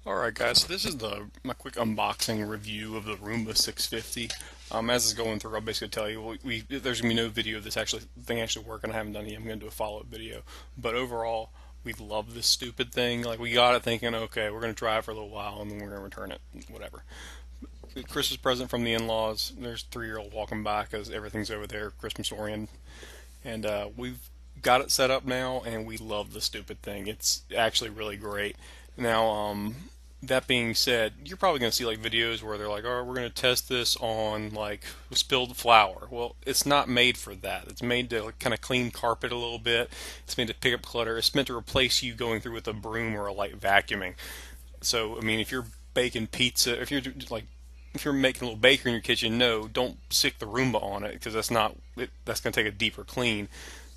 Alright guys, so this is my quick unboxing review of the Roomba 650. As it's going through, I'll basically tell you, there's going to be no video of this thing actually working. I haven't done it yet. I'm going to do a follow-up video. But overall, we love this stupid thing. Like, we got it thinking, okay, we're going to try it for a little while and then we're going to return it. Whatever. Christmas present from the in-laws. There's a 3-year-old walking by because everything's over there, Christmas oriented. And we've got it set up now, and we love the stupid thing. It's actually really great. Now, that being said, you're probably going to see like videos where they're like, "Oh, we're going to test this on like spilled flour." Well, it's not made for that. It's made to like, kind of clean carpet a little bit. It's made to pick up clutter. It's meant to replace you going through with a broom or a light vacuuming. So, I mean, if you're baking pizza, if you're making a little bakery in your kitchen, no, don't stick the Roomba on it because that's going to take a deeper clean.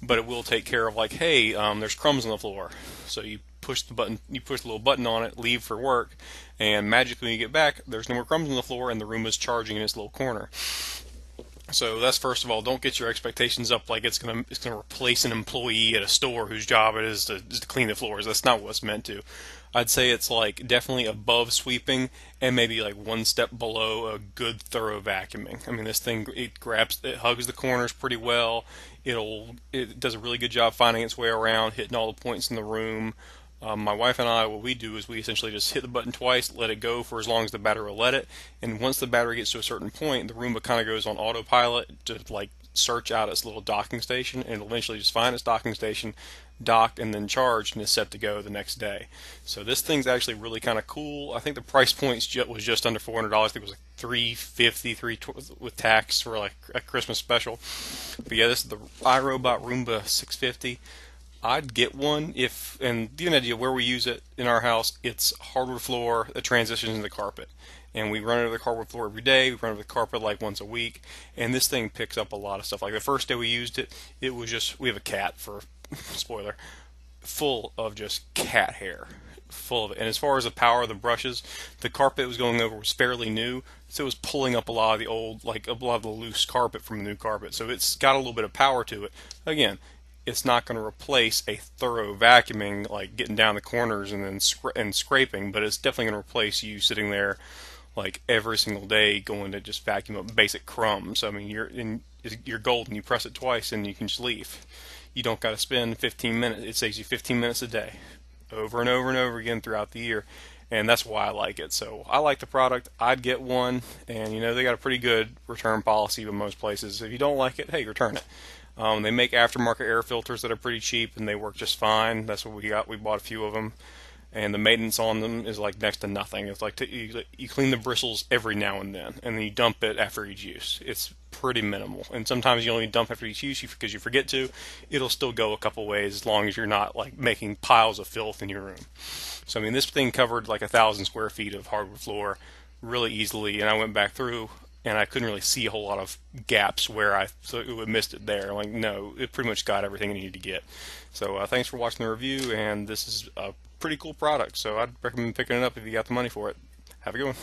But it will take care of like, hey, there's crumbs on the floor. So you push the little button on it, leave for work, and magically when you get back, there's no more crumbs on the floor, and the Roomba's charging in its little corner. So that's first of all. Don't get your expectations up like it's gonna replace an employee at a store whose job it is to clean the floors. That's not what it's meant to. I'd say it's like definitely above sweeping and maybe like one step below a good thorough vacuuming. I mean, this thing it hugs the corners pretty well. It does a really good job finding its way around, hitting all the points in the room. My wife and I, what we do is we essentially just hit the button twice, let it go for as long as the battery will let it, and once the battery gets to a certain point, the Roomba kind of goes on autopilot to like search out its little docking station, and it'll eventually just find its docking station, docked, and then charged, and is set to go the next day. So this thing's actually really kind of cool. I think the price point was just under $400. I think it was like 350, with tax for like a Christmas special. But yeah, this is the iRobot Roomba 650. I'd get one and give you an idea where we use it in our house. It's hardwood floor that transitions into carpet. And we run it over the hardwood floor every day. We run it over the carpet like once a week. And this thing picks up a lot of stuff. Like the first day we used it, it was just, we have a cat for, spoiler, full of just cat hair. Full of it. And as far as the power of the brushes, the carpet it was going over was fairly new. So it was pulling up a lot of the old, like a lot of the loose carpet from the new carpet. So it's got a little bit of power to it. Again, it's not going to replace a thorough vacuuming, like getting down the corners and then scraping, but it's definitely going to replace you sitting there like every single day going to just vacuum up basic crumbs. I mean, you're golden. You press it twice and you can just leave. You don't got to spend 15 minutes. It saves you 15 minutes a day, over and over and over again throughout the year. And that's why I like it. So I like the product. I'd get one, and they got a pretty good return policy with most places. If you don't like it, hey, return it. They make aftermarket air filters that are pretty cheap, and they work just fine. That's what we got. We bought a few of them, and the maintenance on them is like next to nothing. It's like you clean the bristles every now and then you dump it after each use. It's pretty minimal, and sometimes you only dump after each use because you forget to. It'll still go a couple ways as long as you're not like making piles of filth in your room. So I mean, this thing covered like 1,000 square feet of hardwood floor really easily, and I went back through and I couldn't really see a whole lot of gaps where so it would missed it there. Like, no, it pretty much got everything it needed to get. So thanks for watching the review, and this is a pretty cool product. So I'd recommend picking it up if you got the money for it. Have a good one.